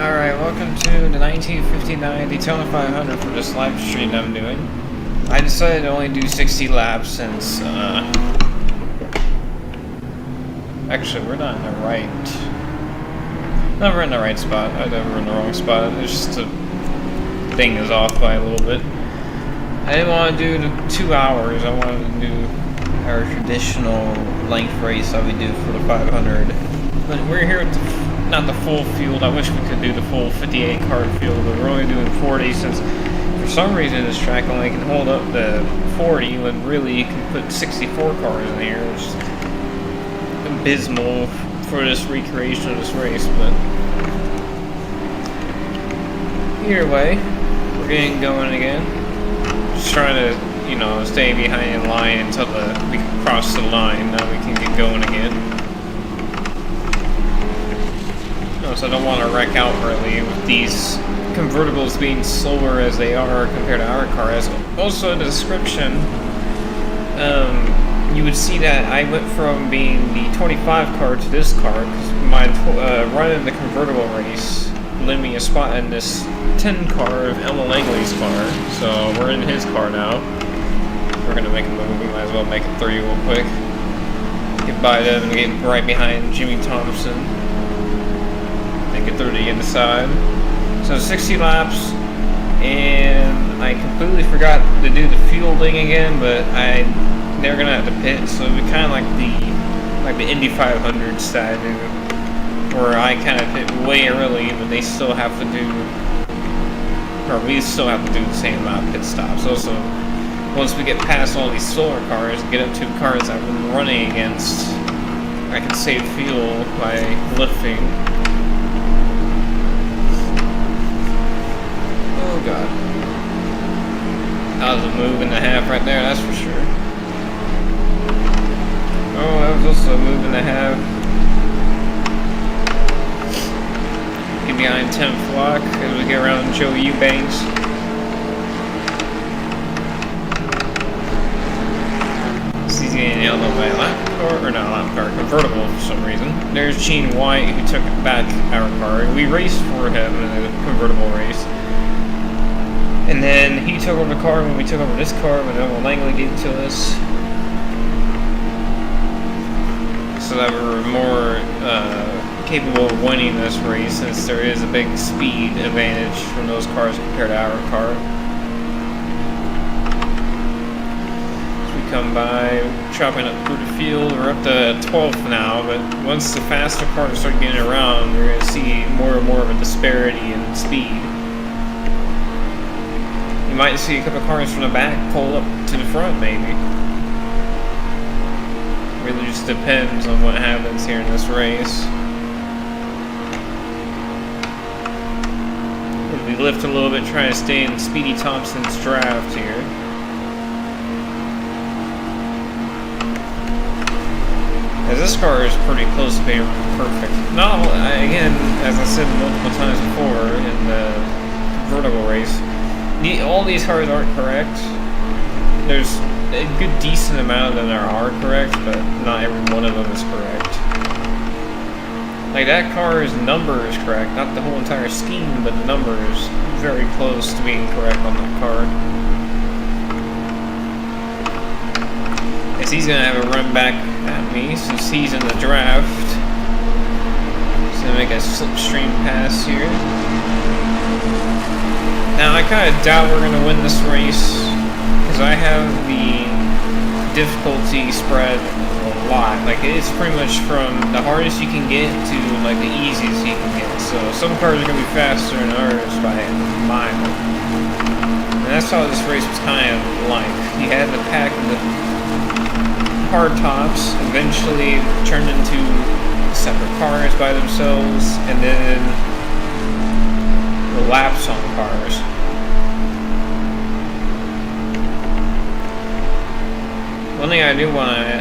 Alright, welcome to the 1959 Daytona 500 for this live stream I'm doing. I decided to only do 60 laps since, actually, we're not in the right... No, we're in the right spot. I thought we were in the wrong spot. It's just the thing is off by a little bit. I didn't want to do the 2 hours. I wanted to do our traditional length race that we do for the 500. But we're here with not the full field. I wish we could do the full 58 car field, but we're only doing 40 since for some reason this track only can hold up the 40 when really you can put 64 cars in here, which is abysmal for this recreation of this race. But either way, we're getting going again. Just trying to, you know, stay behind in line until we cross the line. Now we can get going again. So I don't want to wreck out really with these convertibles being slower as they are compared to our cars. Also in the description, you would see that I went from being the 25 car to this car because my run in the convertible race lent me a spot in this 10 car of Elmo Langley's car. So we're in his car now. We're going to make a move. We might as well make it 3 real quick. Get by them and get right behind Jimmy Thompson. Get through the inside. So 60 laps, and I completely forgot to do the fielding again, but they're gonna have to pit, so it'd be kind of like the Indy 500 style, where I kind of pit way early, but they still have to do, or we still have to do the same amount of pit stops. Also, once we get past all these slower cars and get up to the cars I've been running against, I can save fuel by lifting. Oh god. That was a move and a half right there, that's for sure. Oh, that was also a move and a half. Get behind Tim Flock as we get around Joe Eubanks. He's getting nailed up by a lap car, or not a lap car, convertible for some reason. There's Gene White who took back our car. We raced for him in a convertible race. And then he took over the car when we took over this car when Elmo Langley gave it to us. So that we're more capable of winning this race since there is a big speed advantage from those cars compared to our car. As we come by, chopping up through the field, we're up to 12th now, but once the faster cars start getting around, we're going to see more and more of a disparity in speed. You might see a couple of cars from the back pull up to the front, maybe. Really just depends on what happens here in this race. We lift a little bit, trying to stay in Speedy Thompson's draft here. As this car is pretty close to being perfect. No, again, as I said multiple times before in the convertible race, all these cars aren't correct. There's a good decent amount of them that are correct, but not every one of them is correct. Like that car's number is correct, not the whole entire scheme, but the number is very close to being correct on that car. Guess he's gonna have a run back at me since he's in the draft. He's gonna make a slipstream pass here. Now, I kind of doubt we're going to win this race, because I have the difficulty spread a lot. Like, it's pretty much from the hardest you can get to, like, the easiest you can get. So, some cars are going to be faster than others by a mile. And that's how this race was kind of like. You had the pack of the hard tops, eventually turned into separate cars by themselves, and then the laps on cars. One thing I do want to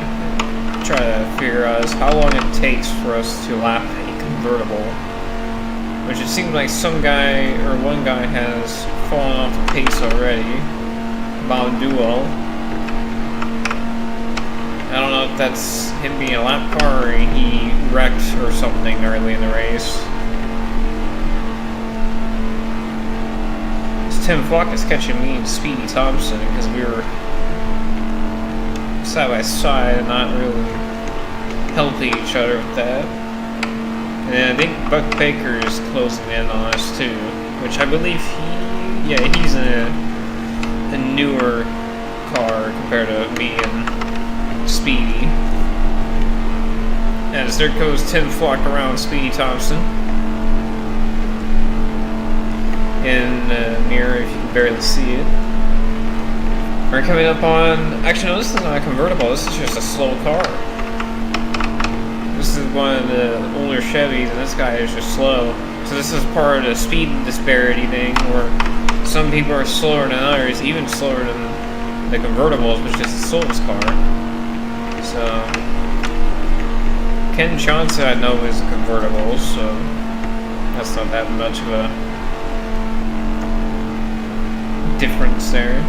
try to figure out is how long it takes for us to lap a convertible. Which it seems like some guy, or one guy, has fallen off the pace already. Bob Duell. I don't know if that's him being a lap car or he wrecked or something early in the race. Tim Flock is catching me and Speedy Thompson because we were side by side and not really helping each other with that. And then I think Buck Baker is closing in on us too, which I believe he's in a newer car compared to me and Speedy. As there goes Tim Flock around Speedy Thompson. In the mirror, if you can barely see it. We're coming up on... Actually, no, this is not a convertible. This is just a slow car. This is one of the older Chevys, and this guy is just slow. So this is part of the speed disparity thing, where some people are slower than others, even slower than the convertibles, which is the slowest car. So... Ken Johnson, I know, is a convertible, so... That's not that much of a... difference there.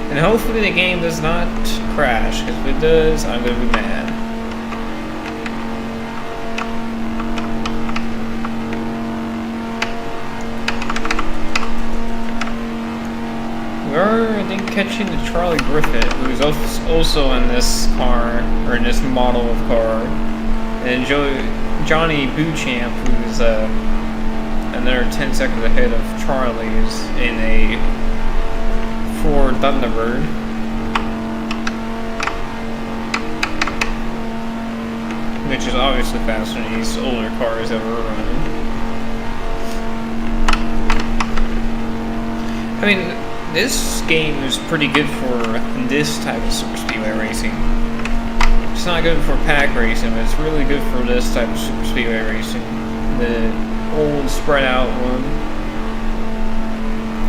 And hopefully the game does not crash, because if it does, I'm going to be mad. We are, I think, catching the Charlie Griffith, who's also in this car, or in this model of car. And Johnny Beauchamp, who's another 10 seconds ahead of Charlie, is in a Ford Thunderbird. Which is obviously faster than these older cars that we're running. I mean, this game is pretty good for this type of super speedway racing. It's not good for pack racing, but it's really good for this type of super speedway racing. The old spread out one.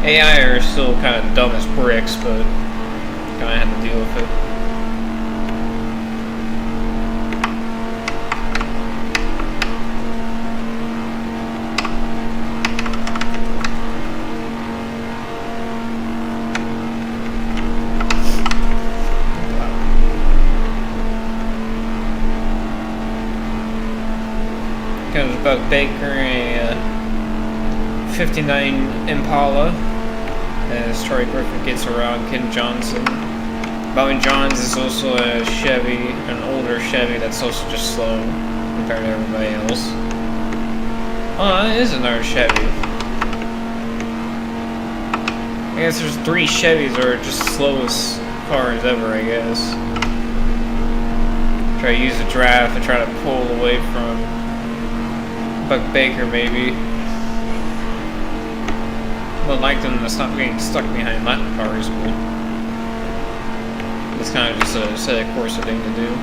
AI are still kind of dumb as bricks, but kind of have to deal with it. Comes Buck Baker, a 59 Impala, as Troy Griffin gets around Ken Johnson. Bobby Johns is also a Chevy, an older Chevy that's also just slow compared to everybody else. Oh, that is another Chevy. I guess there's 3 Chevys that are just slowest cars ever, I guess. Try to use a draft and try to pull away from Buck Baker, maybe. Would like them to stop getting stuck behind Latin cars, but it's kind of just a set of course thing to do.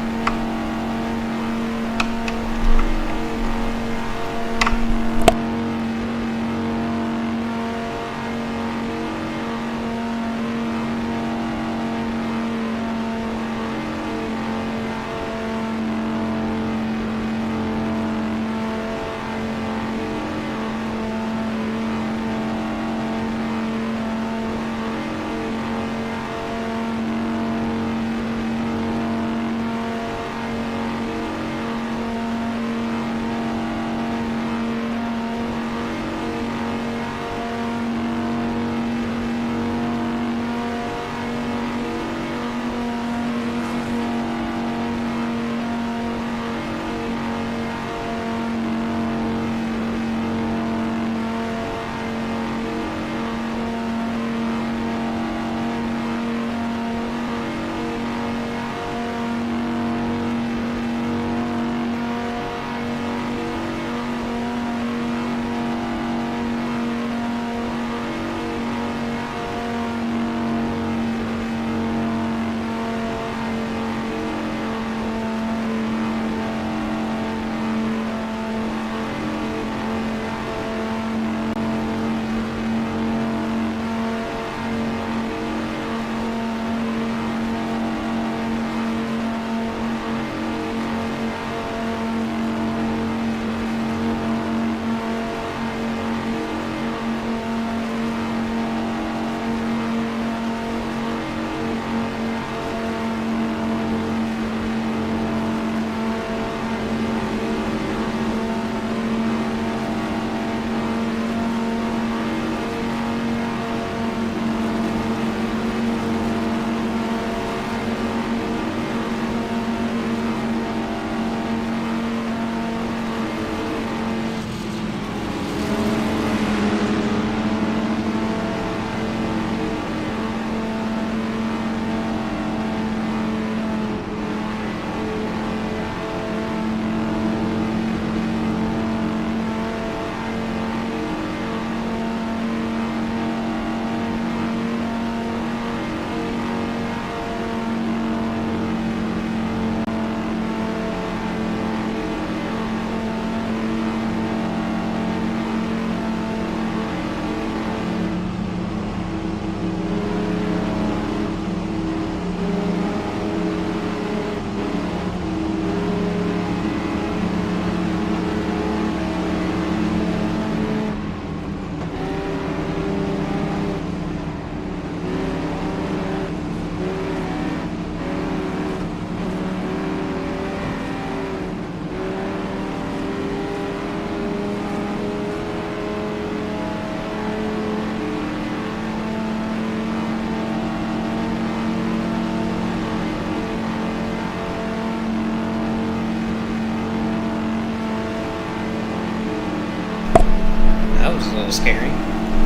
scary.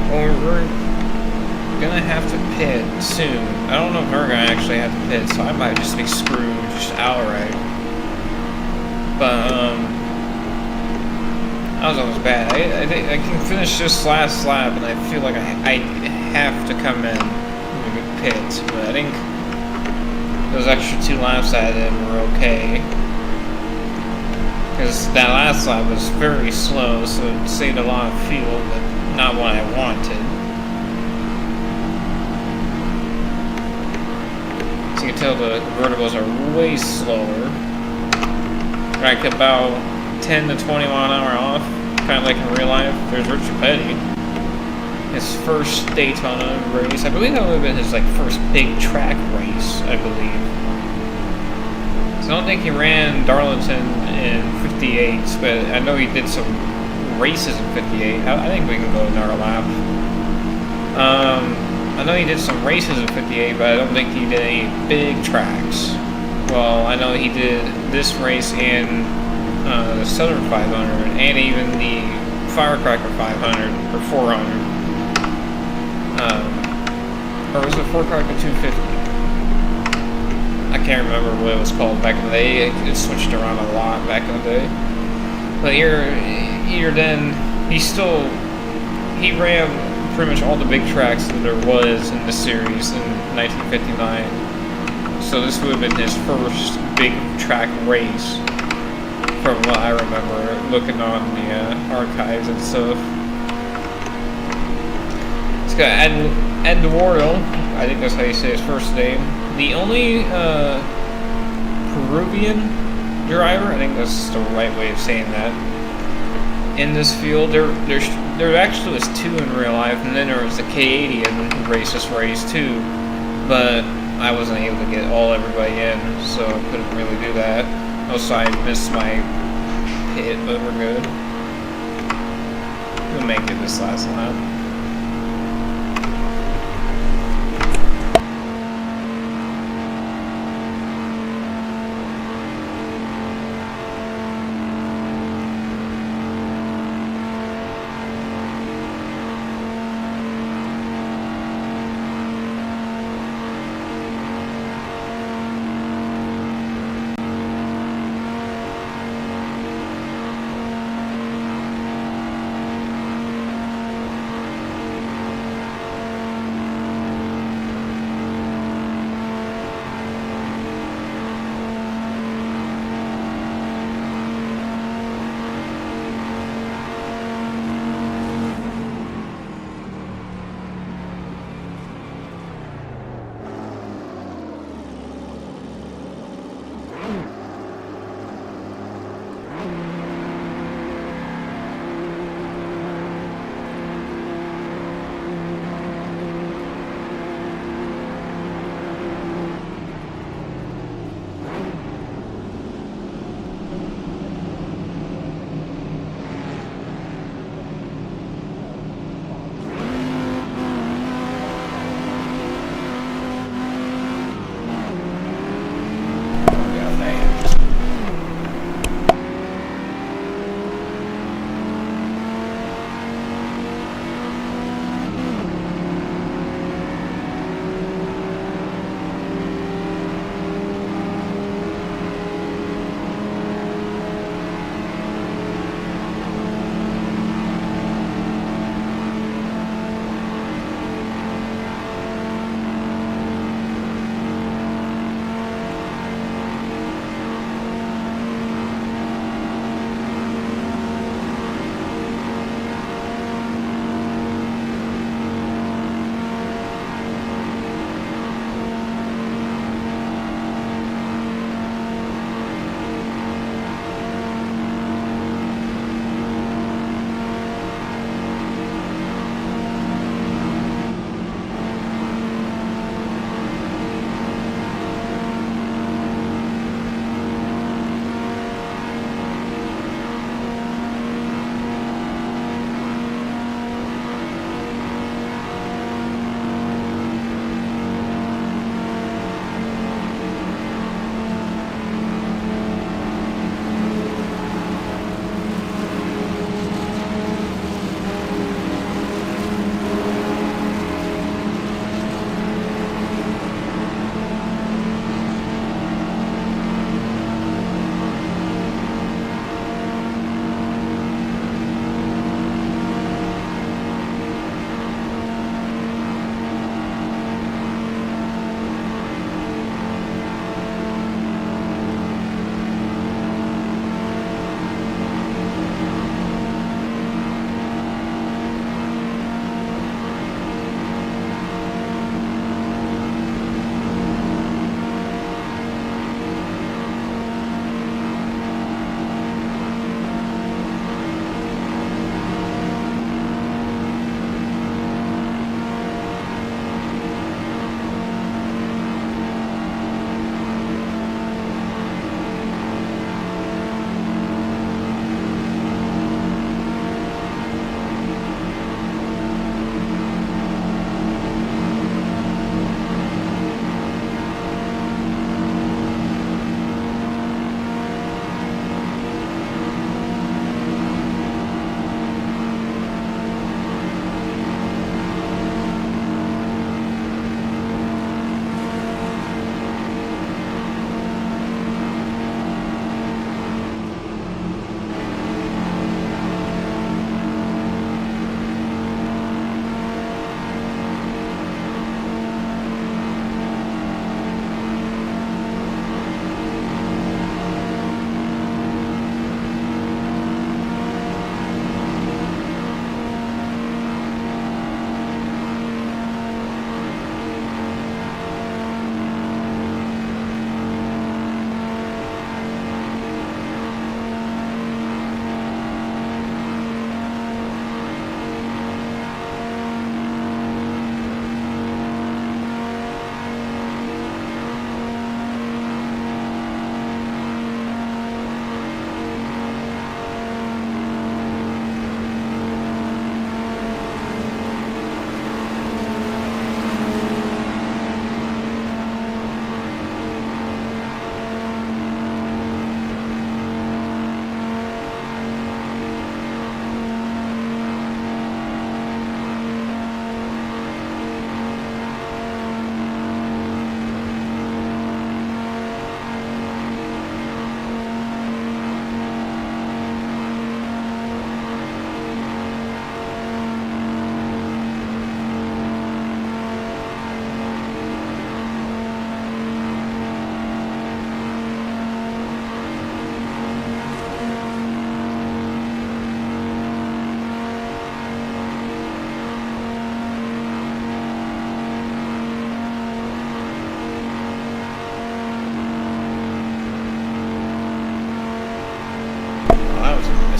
Well, we're gonna have to pit soon. I don't know if we're gonna actually have to pit, so I might just be screwed just outright. But that was almost bad. I think I can finish this last lap, and I feel like I have to come in and pit. But I think those extra 2 laps I did were okay. Because that last lap was very slow, so it saved a lot of fuel, but not what I wanted. So you can tell the convertibles are way slower. Like about 10 to 20 mile an hour off, kind of like in real life. There's Richard Petty. His first Daytona race. I believe that would have been his first big track race, I believe. I don't think he ran Darlington in 58, but I know he did some races in 58. I think we can go another lap. I know he did some races in 58, but I don't think he did any big tracks. Well, I know he did this race and the Southern 500, and even the Firecracker 500, or 400. Or was it Firecracker 250? I can't remember what it was called back in the day. It switched around a lot back in the day. But here then, he ran pretty much all the big tracks that there was in the series in 1959. So this would have been his first big track race, from what I remember looking on the archives and stuff. It's got Eduardo, I think that's how you say his first name. The only Peruvian driver, I think that's the right way of saying that, in this field. There actually was 2 in real life, and then there was the Canadian who raced this race too, but I wasn't able to get everybody in, so I couldn't really do that. Also, I missed my pit, but we're good. We'll make it this last lap.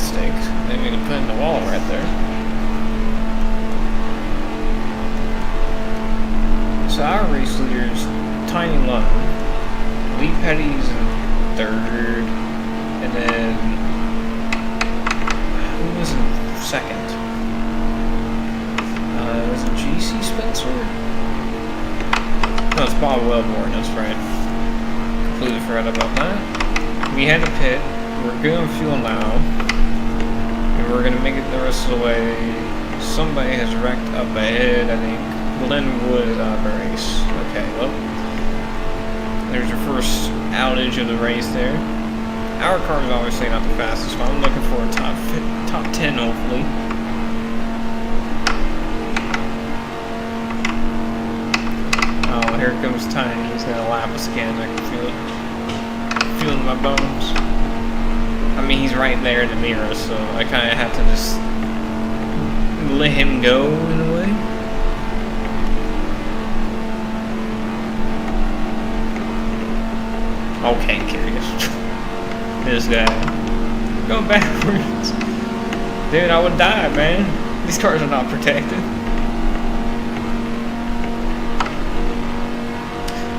mistake. Maybe we can put in the wall right there. So our race leaders, Tiny Lund, Lee Petty's in third, and then who was in second? Was it GC Spencer? No, it's Bob Wellborn, that's right. Completely forgot about that. We had a pit, we're good on fuel now, and we're gonna make it the rest of the way. Somebody has wrecked up ahead, I think. Glenwood is out of the race. Okay, well, there's your first outage of the race there. Our car is obviously not the fastest, but I'm looking for a top 10, hopefully. Oh, here comes Tiny. He's gonna lap us again. I can feel it. Feel it in my bones. I mean, he's right there to near us, so I kind of have to just let him go in a way. Okay, curious. This guy. Going backwards. Dude, I would die, man. These cars are not protected.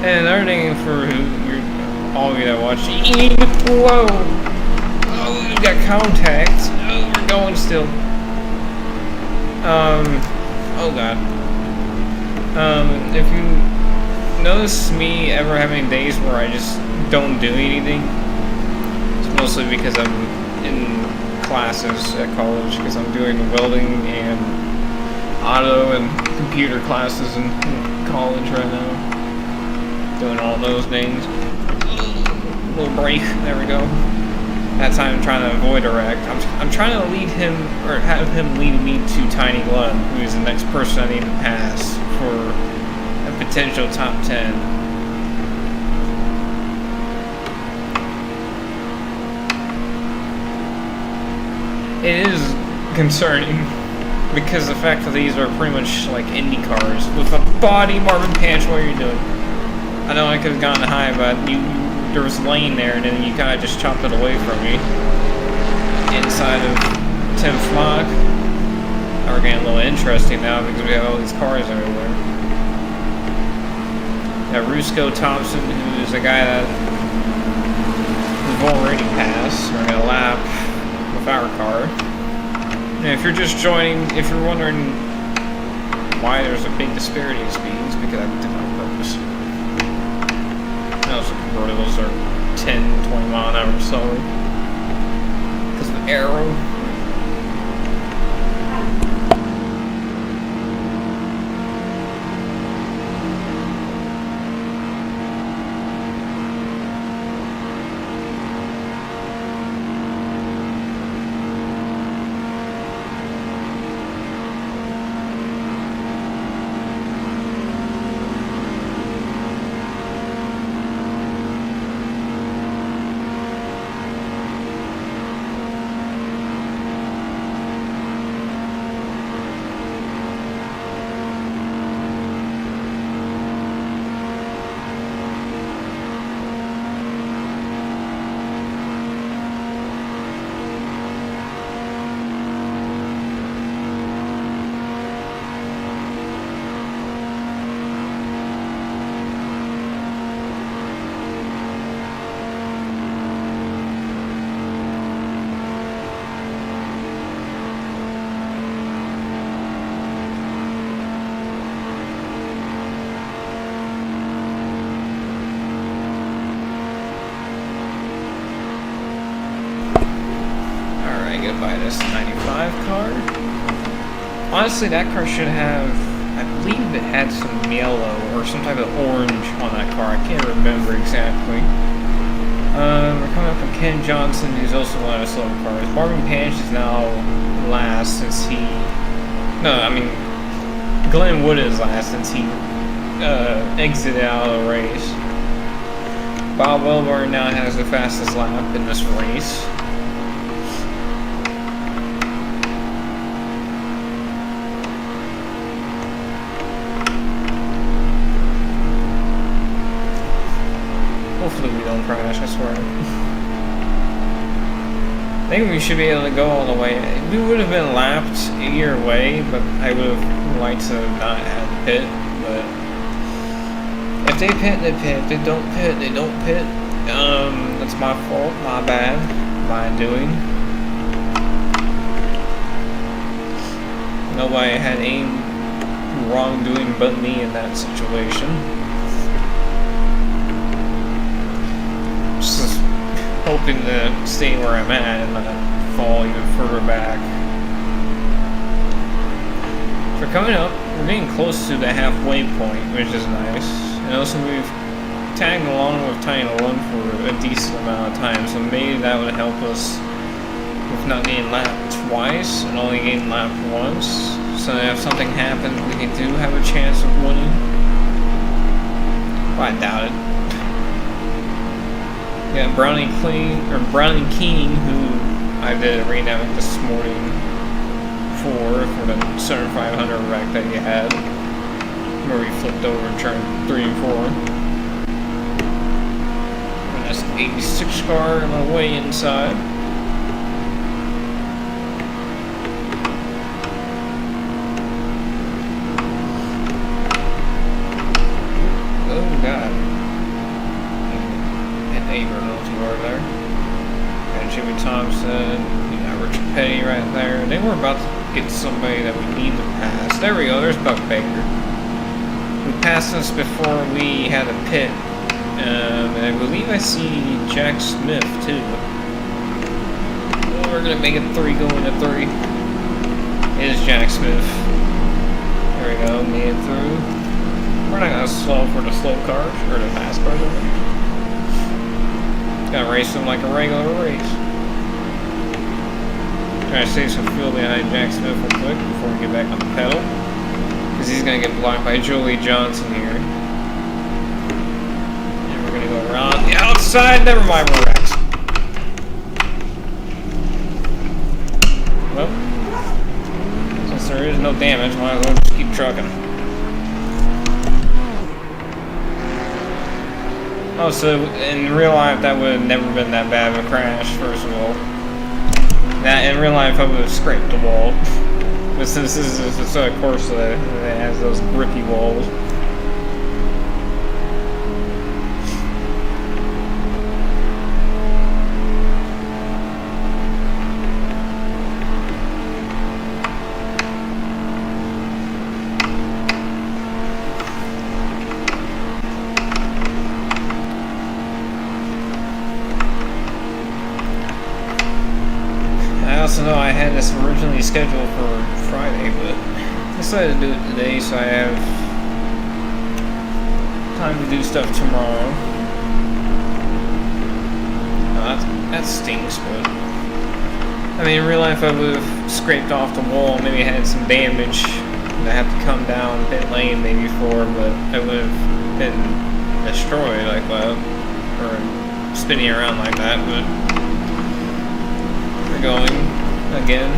And another thing for all of you that watch. Whoa! Oh, we got contact. Oh, we're going still. Oh god. If you notice me ever having days where I just don't do anything, it's mostly because I'm in classes at college, because I'm doing welding and auto and computer classes in college right now. Doing all those things. Little break, there we go. That time I'm trying to avoid a wreck. I'm trying to lead him, or have him lead me to Tiny Lund, who is the next person I need to pass for a potential top 10. It is concerning because the fact that these are pretty much like Indy cars with a body. Marvin Panch, what are you doing? I know I could have gotten high, but there was lane there, and then you kind of just chopped it away from me. Inside of Tim Flock. Now we're getting a little interesting now because we have all these cars everywhere. Now Rusco Thompson, who is a guy that we've already passed. We're gonna lap with our car. And if you're just joining, if you're wondering why there's a big disparity in speeds, because I did it on purpose. Now, so convertibles are 10, 20 mile an hour slower because of the arrow. Buy this 95 car. Honestly, that car should have, I believe it had some yellow or some type of orange on that car. I can't remember exactly. We're coming up on Ken Johnson, who's also one of the slow cars. Marvin Panch is now last since he, Glenn Wood is last since he exited out of the race. Bob Wellborn now has the fastest lap in this race. Hopefully we don't crash, I swear. think we should be able to go all the way. We would have been lapped either way, but I would have liked to not have pit. But if they pit, they pit. If they don't pit, they don't pit. That's my fault, my bad, my doing. Nobody had any wrongdoing but me in that situation. Just hoping to stay where I'm at and not fall even further back. We're coming up, we're getting close to the halfway point, which is nice. And also we've tagged along with Tiny 1 for a decent amount of time, so maybe that would help us with not getting lapped twice and only getting lapped once. So that if something happens, we do have a chance of winning. Well, I doubt it. Yeah, Brownie King, who I did a readout this morning for the 7500 wreck that you had, where we flipped over and turned 3 and 4. And that's an 86 car on the way inside. Oh god. There. Got Jimmy Thompson, you got Richard Petty right there. They were about to get somebody that we need to pass. There we go, there's Buck Baker. Who passed us before we had a pit. And I believe I see Jack Smith too. Well, we're gonna make it 3 going to 3. It is Jack Smith. There we go, made it through. We're not gonna slow for the slow cars, or the fast cars. Gotta race them like a regular race. Try to save some fuel behind Jack Smith real quick before we get back on the pedal. Because he's gonna get blocked by Julie Johnson here. And we're gonna go around the outside. Never mind, we're wrecked. Well, since there is no damage, might as well just keep trucking. Oh, so in real life, that would have never been that bad of a crash, first of all. Now, in real life, I would have scraped the wall. But since this is a course that has those grippy walls. I also know I had this originally scheduled for Friday, but I decided to do it today so I have time to do stuff tomorrow. Oh, that stinks, but I mean, in real life I would have scraped off the wall, maybe had some damage that I have to come down pit lane maybe for, but I would have been destroyed like that, or spinning around like that, but we're going again.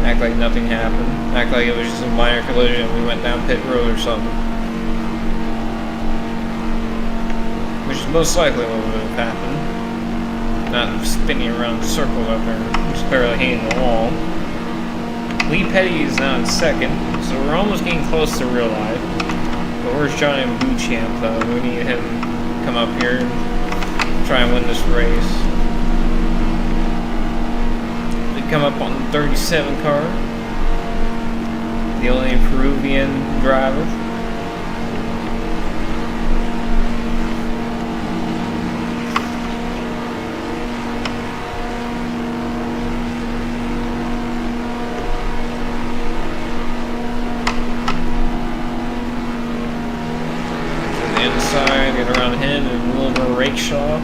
Act like nothing happened. Act like it was just a minor collision. We went down pit road or something. Which is most likely what would have happened. Not spinning around in circles up there. Just barely hitting the wall. Lee Petty is now in second, so we're almost getting close to real life. But where's Johnny Bouchamp though? We need him to come up here and try and win this race. Come up on the 37 car, the only Peruvian driver. To the inside, get around him and Wilbur Rakestraw.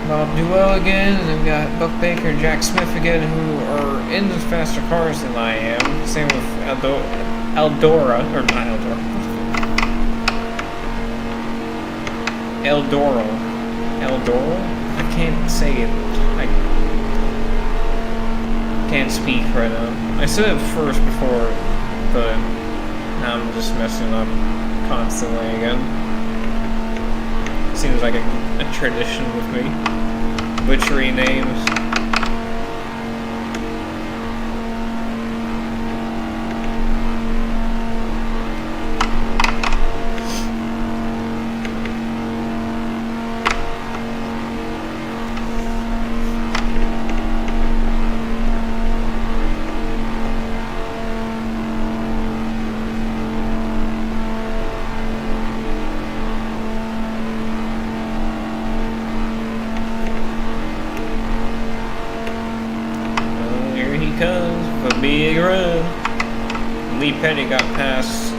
Bob Duell again, and then we got Buck Baker and Jack Smith again, who are in the faster cars than I am. Same with Eldora, or not Eldora. Eldoro? I can't say it. Can't speak right now. I said it first before, but now I'm just messing up constantly again. Seems like a tradition with me. Butchery names. Comes a big run. Lee Petty got past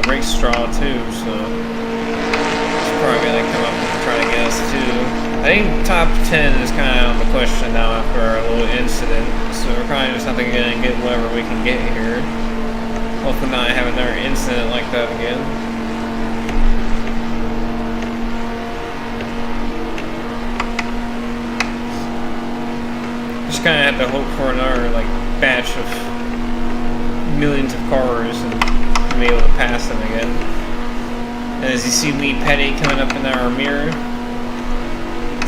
race straw too, so he's probably gonna come up and try to get us too. I think top 10 is kind of out of the question now after our little incident, so we're probably just have to get whatever we can get here. Hopefully not have another incident like that again. Just kind of have to hope for another like batch of millions of cars and be able to pass them again. And as you see Lee Petty coming up in our mirror,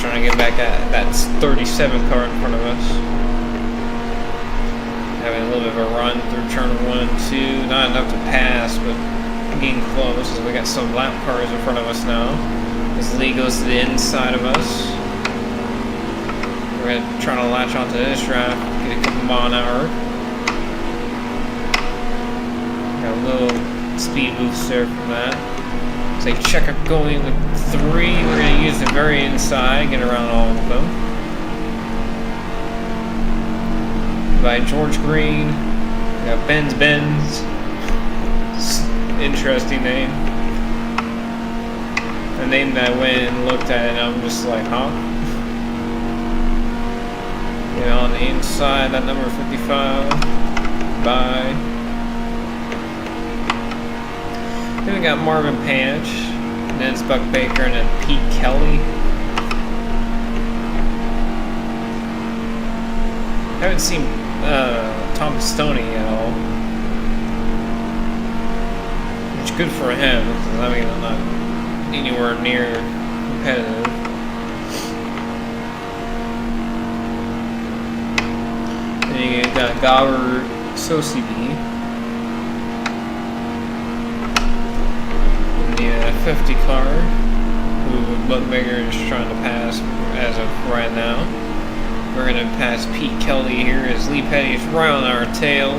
trying to get back at that 37 car in front of us. Having a little bit of a run through turn 1 and 2, not enough to pass, but getting close as we got some lap cars in front of us now. As Lee goes to the inside of us. We're gonna try to latch onto this draft, get a couple mile an hour. Got a little speed boost there from that. So check up going with 3. We're gonna use the very inside, get around all of them. By George Green. We got Benz. Interesting name. A name that I went and looked at and I'm just like, huh? Yeah, on the inside, that number 55. Bye. Then we got Marvin Panch, and then it's Buck Baker, and then Pete Kelly. Haven't seen Tom Stoney at all. Which good for him, because I mean I'm not anywhere near competitive. And you got Gauber Sosibi. In the 50 car, who Buck Baker is trying to pass as of right now. We're going to pass Pete Kelly here as Lee Petty is right on our tail.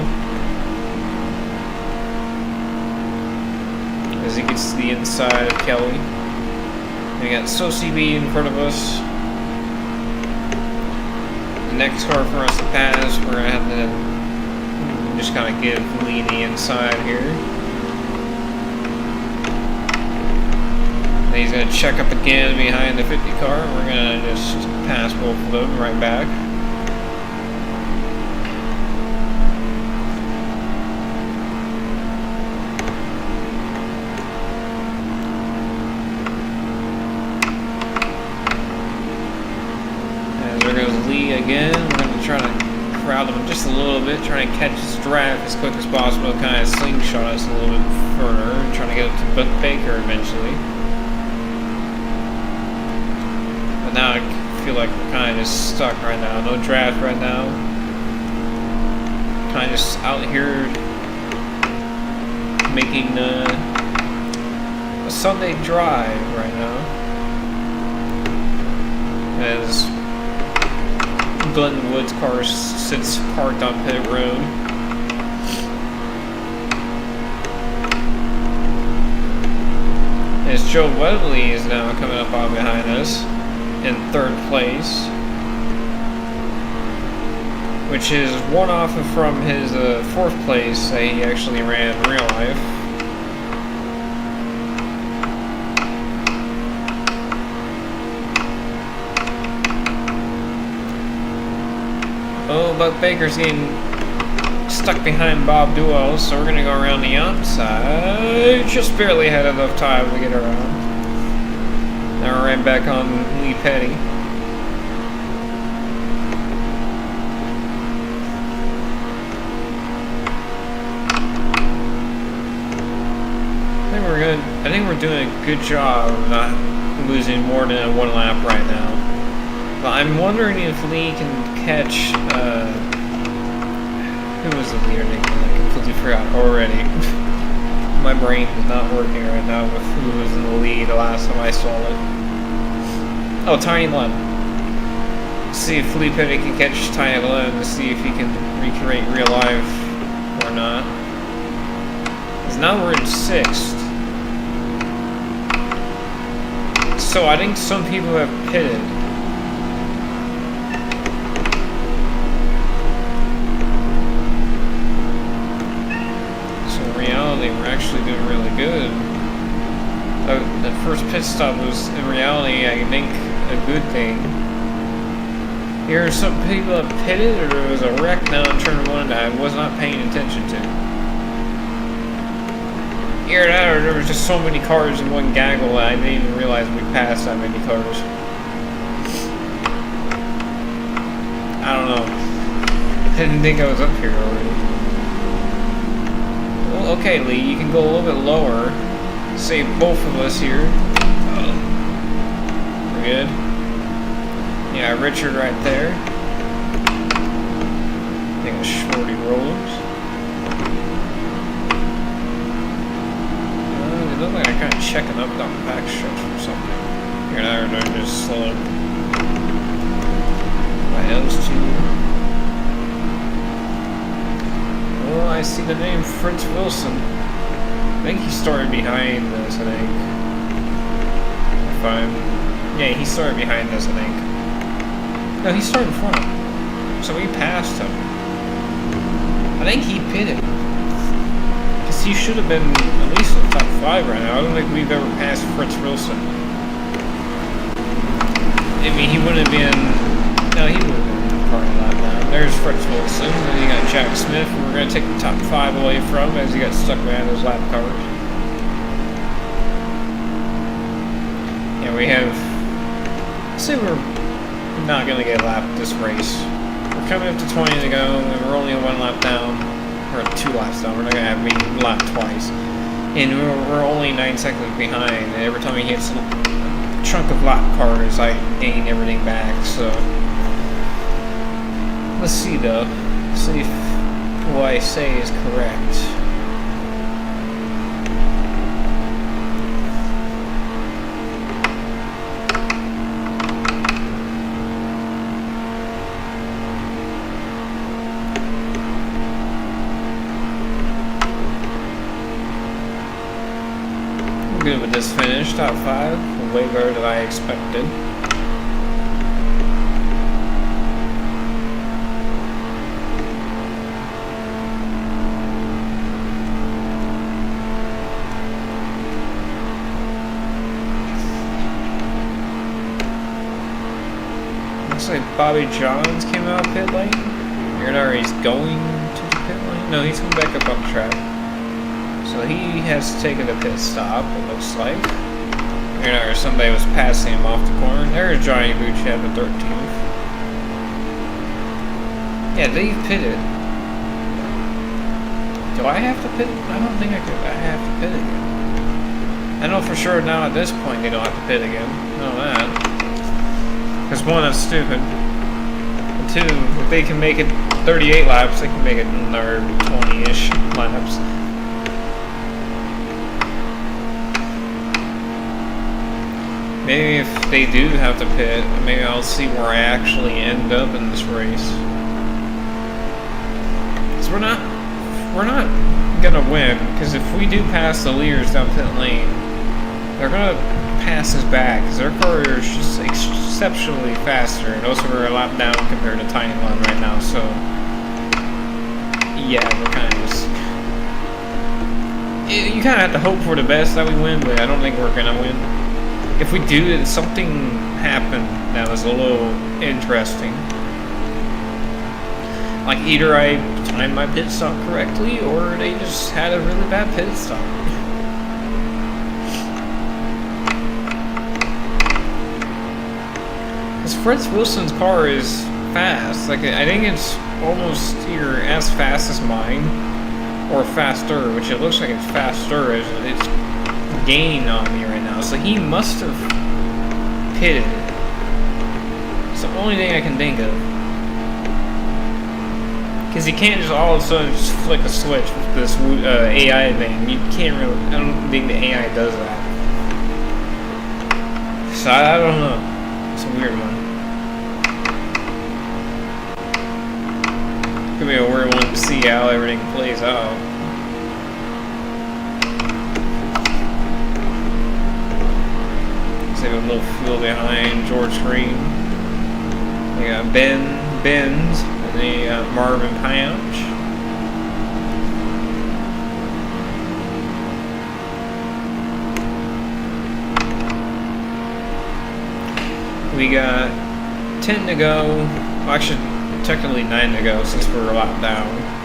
As he gets to the inside of Kelly. And we got Sosibi in front of us. Next car for us to pass, we're going to have to just kind of give Lee the inside here. And he's going to check up again behind the 50 car. We're going to just pass both of them right back. Again, we're going to try to crowd him just a little bit, trying to catch his draft as quick as possible, kind of slingshot us a little bit further, and trying to get up to Buck Baker eventually. But now I feel like we're kind of just stuck right now. No draft right now. Kind of just out here making a Sunday drive right now. As Glenn Wood's car sits parked on pit road. As Joe Webley is now coming up on behind us in 3rd place, which is one off from his 4th place that he actually ran in real life. Oh, Buck Baker's getting stuck behind Bob Duell, so we're going to go around the outside. Just barely had enough time to get around. Now we're right back on Lee Petty. we're doing a good job of not losing more than 1 lap right now. But I'm wondering if Lee can catch, who was the leader name? I completely forgot already. My brain is not working right now with who was in the lead the last time I saw it. Oh, Tiny Lund. See if Felipe can catch Tiny Lund to see if he can recreate real life or not. Because now we're in 6th. So I think some people have pitted. We're actually doing really good. The first pit stop was, in reality, I think, a good thing. Here are some people that pitted, or there was a wreck down in turn 1 that I was not paying attention to. Either that, or there was just so many cars in one gaggle that I didn't even realize we passed that many cars. I don't know. I didn't think I was up here already. Okay, Lee, you can go a little bit lower. Save both of us here. We're good. Yeah, Richard right there. I think it's Shorty Rollers. They look like they're kind of checking up down the back stretch or something. Here, now they're just slow. By those two. Oh, I see the name Fritz Wilson. I think he started behind us, I think. Yeah, he started behind us, I think. No, he started in front. So we passed him. I think he pitted. Because he should have been at least in the top 5 right now. I don't think we've ever passed Fritz Wilson. I mean, he wouldn't have been... No, he would have been. There's Fritz Wilson, then you got Jack Smith, who we're going to take the top 5 away from as he got stuck behind those lap cars. Yeah, we have... Let's say we're not going to get a lap this race. We're coming up to 20 to go, and we're only 1 lap down, or 2 laps down. We're not going to have me lap twice. And we're only 9 seconds behind, and every time he hits a chunk of lap cars, I gain everything back, so... Let's see though. See if what I say is correct. I'm good with this finish, top 5. Way better than I expected. Looks like Bobby Johns came out of pit lane. Or he's going to the pit lane? No, he's coming back up on the track. So he has taken a pit stop, it looks like. Or somebody was passing him off the corner. There's Johnny Buchet at 13th. Yeah, they pitted. Do I have to pit? I don't think I have to pit again. I know for sure now at this point they don't have to pit again. I know that. Because 1, that's stupid. And 2, if they can make it 38 laps, they can make it another 20-ish laps. Maybe if they do have to pit, maybe I'll see where I actually end up in this race. Because we're not gonna win. Because if we do pass the leaders down pit lane, they're gonna pass us back. Because their car is just exceptionally faster, and also we're a lap down compared to Tiny Lund right now. So yeah, we're kind of just. You kind of have to hope for the best that we win, but I don't think we're gonna win. If we do, then something happened that was a little interesting. Like either I timed my pit stop correctly, or they just had a really bad pit stop. Because Fritz Wilson's car is fast. Like I think it's almost either as fast as mine, or faster, which it looks like it's faster as it's gaining on me right now, so he must have pitted. It's the only thing I can think of. Because you can't just all of a sudden just flick a switch with this AI thing. You can't really, I don't think the AI does that. So I don't know. It's a weird one. Could be a weird one to see how everything plays out. Save a little fuel behind George Green. We got Benz, and then you got Marvin Pouch. We got 10 to go. Well, actually, technically 9 to go since we're a lot down.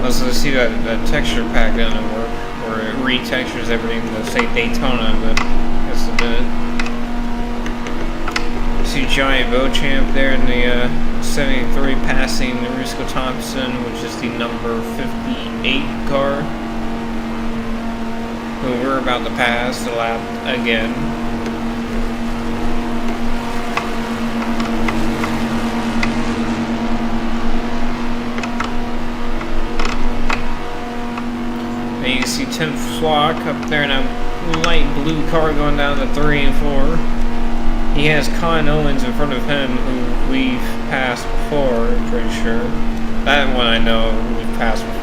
Also, see that texture pack doesn't work, or it retextures everything to say Daytona, but that's a bit. See Giant Beauchamp there in the 73 passing Rusco Thompson, which is the number 58 car, who we're about to pass the lap again. And you can see Tim Flock up there in a light blue car going down to 3 and 4. He has Con Owens in front of him, who we've passed before, I'm pretty sure. That one I know we've passed before.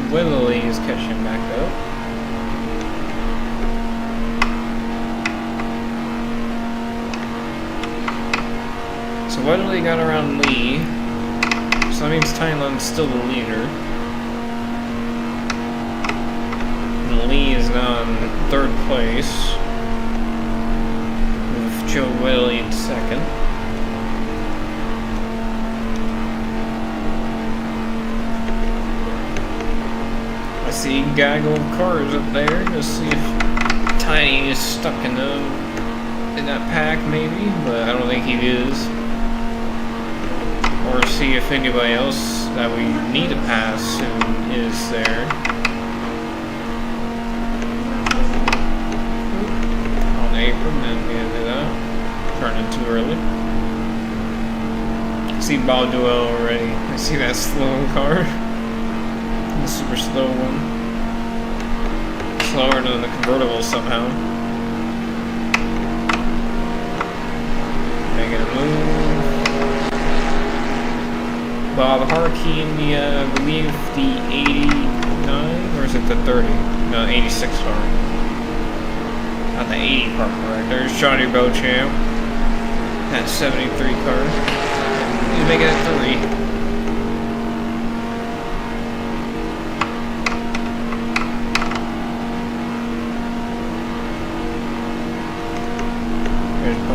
Willily is catching back up. So Willily got around Lee. So that means Thailand's still the leader. And Lee is now in 3rd place, with Joe Willily in 2nd. I see a gaggle of cars up there. Let's see if Tiny is stuck in that pack, maybe, but I don't think he is. Or see if anybody else that we need to pass soon is there. On the apron, then we gotta do that. Turning too early. I see Balduel already. I see that slow car. The super slow one. Slower than the convertible somehow. Making a move. Bob Harkey in the, I believe, the 89, or is it the 30? No, 86 car. Not the 80 car, correct. There's Johnny Beauchamp. That 73 car. He's making it 3.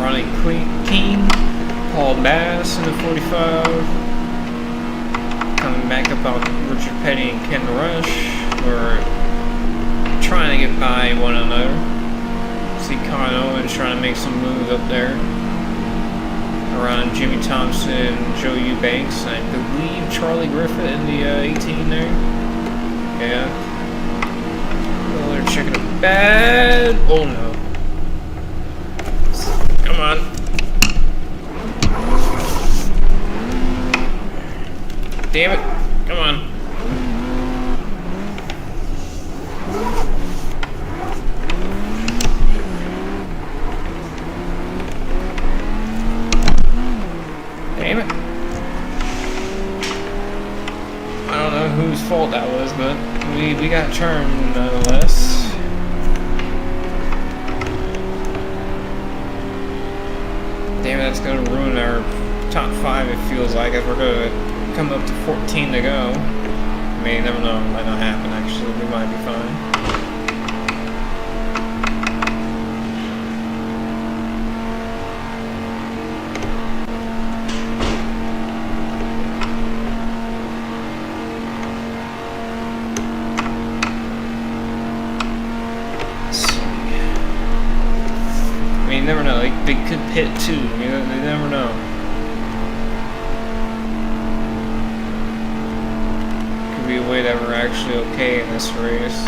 Ronnie Keane, Paul Bass in the 45, coming back up on Richard Petty and Ken Rush. We're trying to get by one another. See Con Owens trying to make some moves up there. around Jimmy Thompson, Joe Eubanks, I believe Charlie Griffith in the 18 there. Yeah. Oh, they're checking it bad. Oh no. Come on. Damn it. Come on. Damn it. I don't know whose fault that was, but we got charmed nonetheless. Damn it, that's gonna ruin our top 5, it feels like, if we're gonna come up to 14 to go. I mean, you never know, it might not happen actually, we might be fine. You never know, like, they could pit too, you know, they never know. Could be a way that we're actually okay in this race.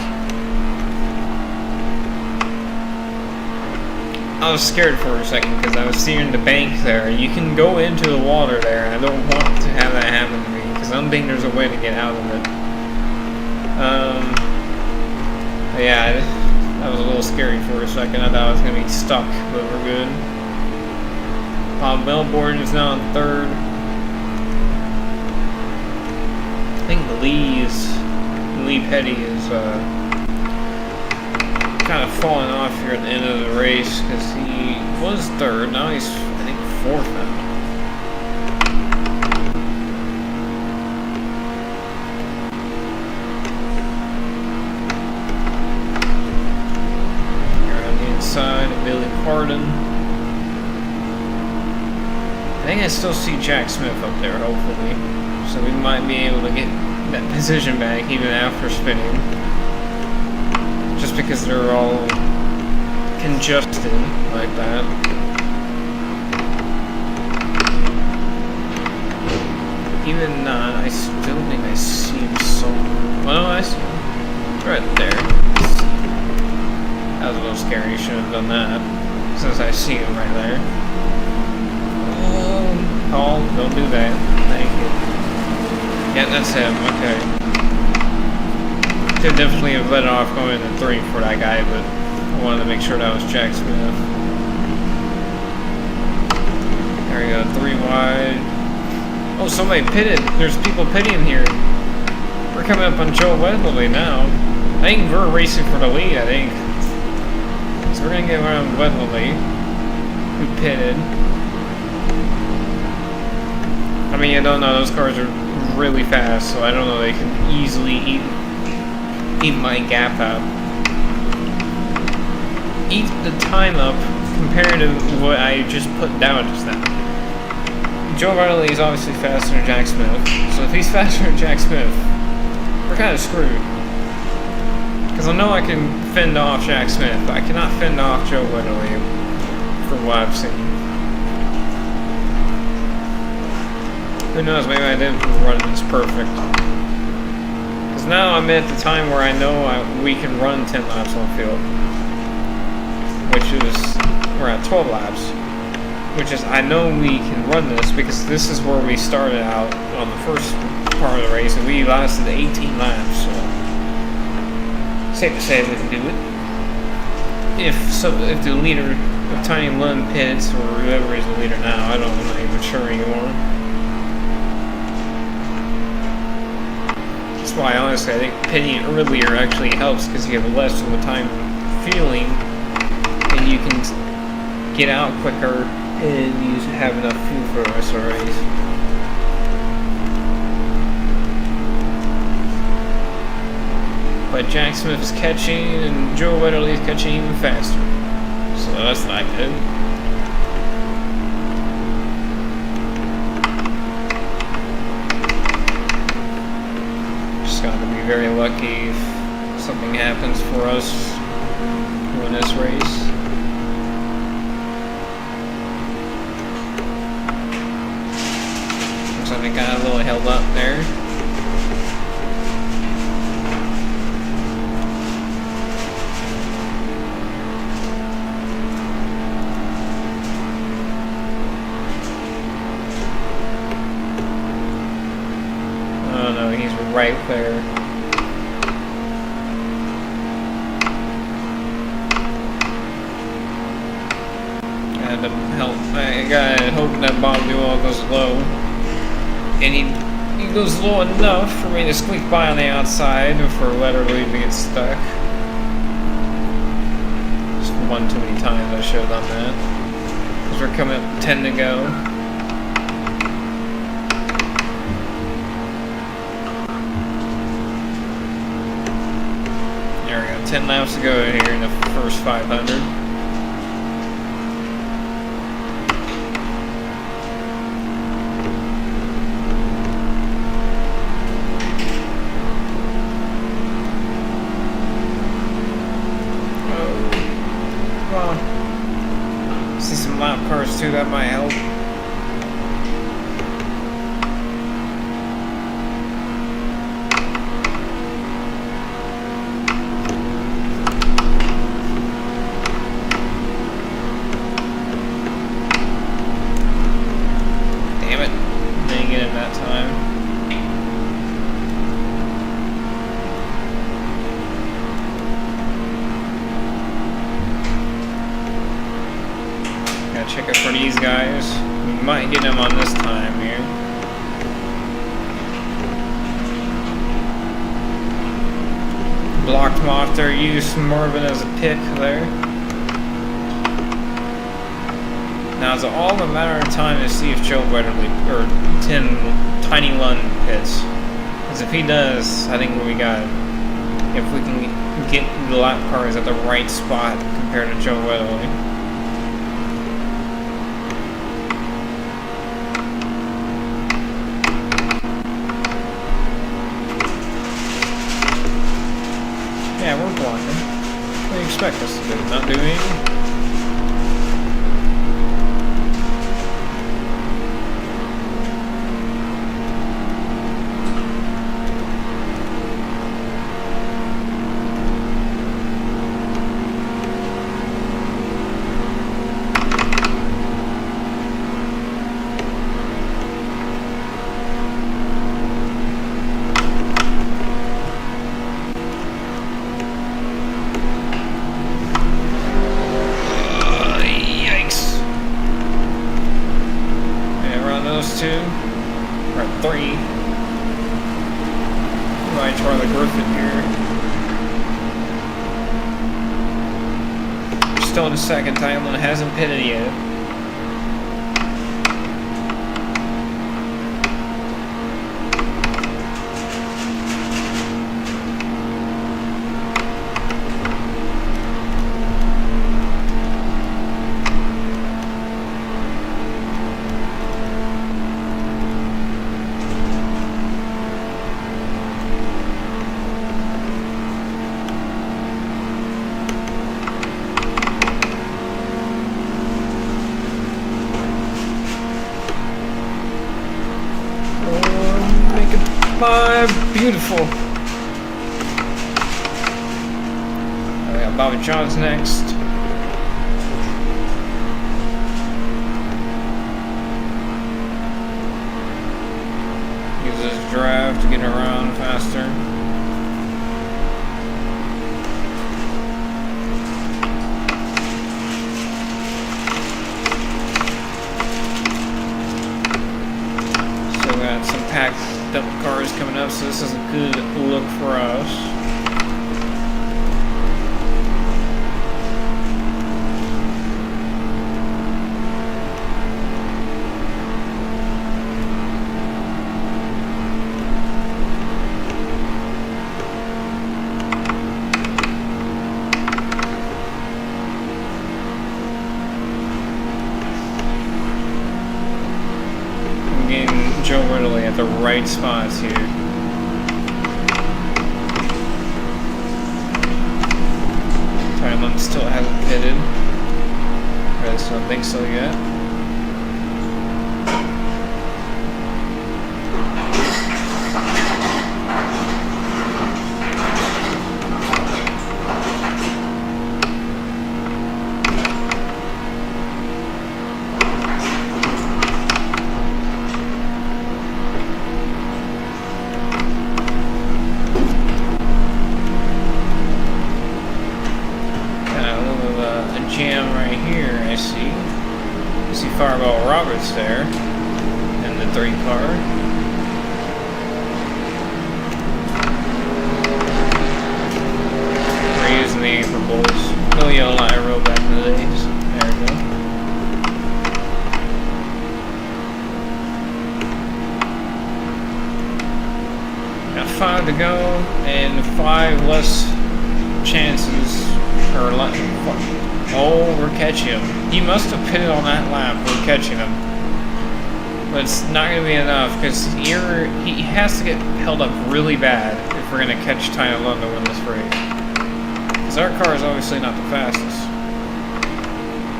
I was scared for a second because I was seeing the bank there. You can go into the water there, and I don't want to have that happen to me because I don't think there's a way to get out of it. Yeah. That was a little scary for a second. I thought I was going to be stuck, but we're good. Bob Melbourne is now in 3rd. I think Lee Petty is kind of falling off here at the end of the race because he was 3rd. Now he's, I think, 4th now. Side of Billy Pardon. I think I still see Jack Smith up there, hopefully. So we might be able to get that position back even after spinning. Just because they're all congested like that. Even not, I still think I see him somewhere. Well, I see him right there. That was a little scary, should have done that, since I see him right there. Paul, don't do that. Thank you. Yeah, that's him, okay. Could definitely have let it off going to 3 for that guy, but I wanted to make sure that was Jack Smith. There we go, 3 wide. Oh, somebody pitted. There's people pitting here. We're coming up on Joe Weatherly now. I think we're racing for the lead, I think. So we're gonna get around Weatherly, who pitted. I mean, I don't know, those cars are really fast, so I don't know, they can easily eat my gap up. Eat the time up compared to what I just put down just now. Joe Weatherly is obviously faster than Jack Smith, so if he's faster than Jack Smith, we're kind of screwed. Because I know I can fend off Jack Smith, but I cannot fend off Joe Weatherly from what I've seen. Who knows, maybe I didn't run this perfect. Because now I'm at the time where I know we can run 10 laps on field. Which is, we're at 12 laps. Which is, I know we can run this because this is where we started out on the first part of the race, and we lasted 18 laps, so safe to say we can do it. If the leader of Tiny Lund pits, or whoever is the leader now, I don't know, I'm not even sure anymore. That's why, honestly, I think pitting earlier actually helps because you have less of a time feeling, and you can get out quicker, and you have enough fuel for the rest of the race. But Jack Smith is catching, and Joe Weatherly is catching even faster. So that's not good. Just gotta be very lucky if something happens for us in this race. still held up there. Oh no, he's right there. I gotta hope that Bob Newell goes low. And he goes low enough for me to squeak by on the outside for Letterly to get stuck. Just one too many times I showed on that. Because we're coming up 10 to go. There we go, 10 laps to go here in the first 500. See some lap cars too, that might help. Damn it, didn't get him that time. Check out for these guys. We might get them on this time here. Blocked him off there, used Marvin as a pick there. Now it's all a matter of time to see if Joe Wetterly or Tiny Lund pits. Because if he does, I think we got it. If we can get the lap cars at the right spot compared to Joe Wetterly. Yeah, we're blocking. What do you expect us to do? Not do anything? Two. We're at 3. Ryan Charlie Griffin here. We're still in the second. Tylen hasn't pitted yet. Beautiful. We got Bobby Johns next. Use this drive to get around faster. Still got some packed up cars coming up, so this is a good look for us. I'm getting Joe Ridley at the right spots here. Tylen still hasn't pitted. I don't think so yet. a jam right here, I see. I see Fireball Roberts there in the 3 car. We're using the apron bolts. No yellow line roll back in the days. There we go. Got 5 to go, and 5 less chances. Or oh, we're catching him. He must have pitted on that lap. We're catching him, but it's not going to be enough because he has to get held up really bad if we're going to catch Tyler Lund to win this race. Because our car is obviously not the fastest.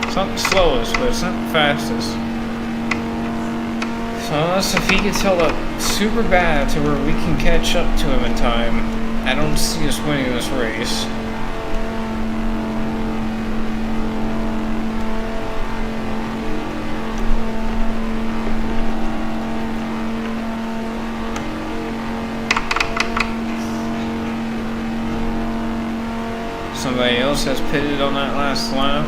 It's not the slowest, but it's not the fastest. So unless if he gets held up super bad to where we can catch up to him in time, I don't see us winning this race. Somebody else has pitted on that last lap.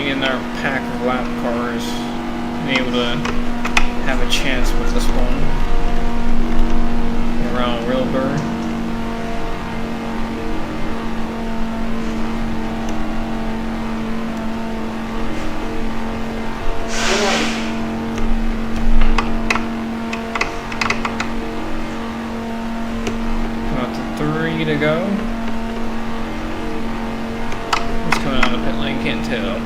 In our pack of lap cars, being able to have a chance with this one around Wilbur. About to 3 to go. Who's coming out of pit lane? Can't tell.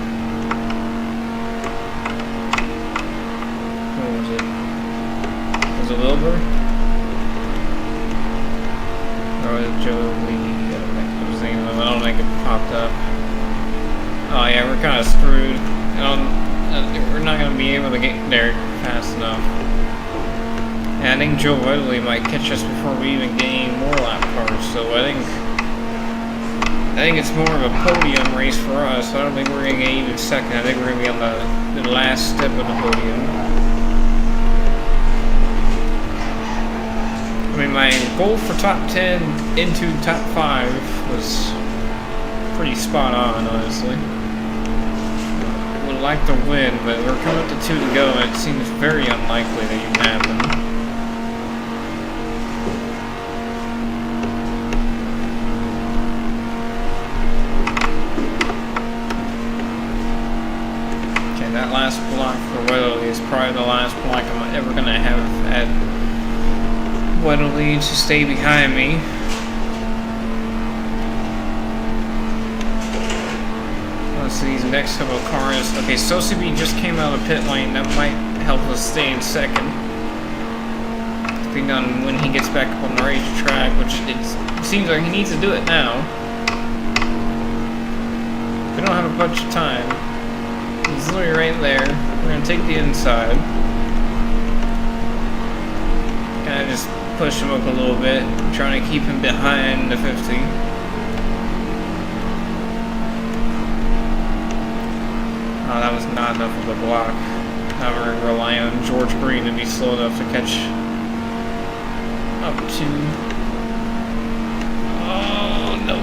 Was it Wilbur? Or was it Joe Lee? I don't think it popped up. Oh yeah, we're kind of screwed. We're not going to be able to get there fast enough. And I think Joe Weatherly might catch us before we even gain more lap cars. So I think it's more of a podium race for us. I don't think we're going to get even second. I think we're going to be on the last step of the podium. I mean, my goal for top 10 into top 5 was pretty spot on, honestly. I would like to win, but we're coming up to 2 to go, and it seems very unlikely that it can happen. Okay, that last block for Weatherly is probably the last block I'm ever going to have at Weatherly to stay behind me. Let's see these next couple of cars. Okay, SoCB just came out of pit lane. That might help us stay in second. Depending on when he gets back up on the racetrack, which it seems like he needs to do it now. We don't have a bunch of time. He's literally right there. We're gonna take the inside. Kind of just push him up a little bit, trying to keep him behind the 50. Oh, that was not enough of a block. Now we're going to rely on George Green to be slow enough to catch up to... Oh, no.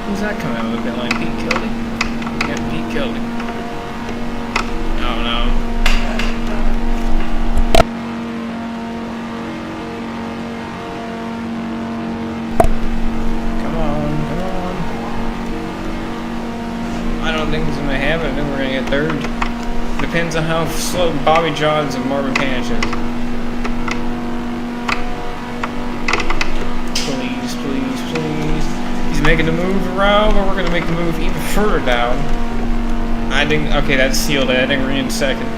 Who's that coming out of the pit lane? Pete Kelly? Yeah, Pete Kelly. Oh, no. I don't think he's going to have it. I think we're going to get third. Depends on how slow Bobby Johns and Marvin Panish is. Please, please, please. He's making the move around, but we're going to make the move even further down. I think, okay, that's sealed. I think we're in second.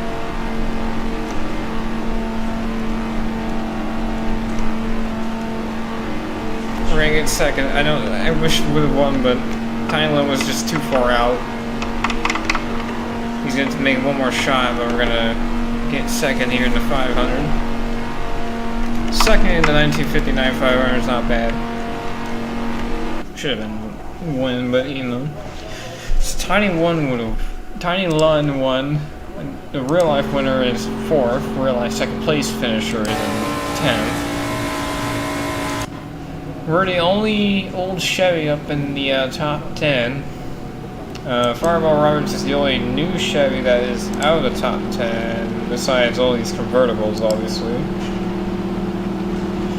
we're gonna get second. I wish we would have won, but Tyler was just too far out. He's going to make one more shot, but we're gonna get second here in the 500. Second in the 1959 500 is not bad. Should have been win, but you know. So Tiny Lund won. The real life winner is 4th. Real life second place finisher is in 10th. We're the only old Chevy up in the top 10. Fireball Roberts is the only new Chevy that is out of the top 10, besides all these convertibles, obviously.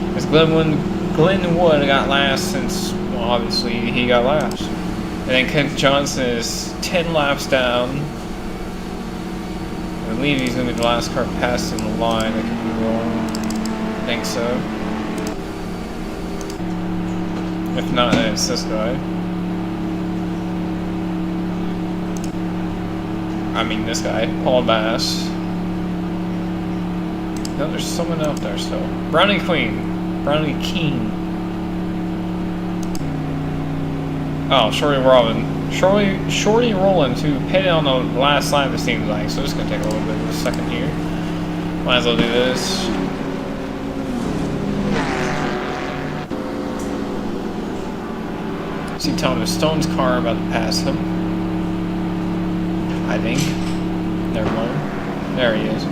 Because Glenn Wood got last since, well, obviously, he got last. And then Kent Johnson is 10 laps down. I believe he's going to be the last car passed in the line. I could be wrong. I think so. If not, then it's this guy. I mean this guy, Paul Bass. No, there's someone out there still. Brownie King. Oh, Shorty Rollins, who pitted on the last lap, it seems like, so it's gonna take a little bit of a second here. Might as well do this. See Thomas Stone's car about to pass him. I think. Never mind. There he is.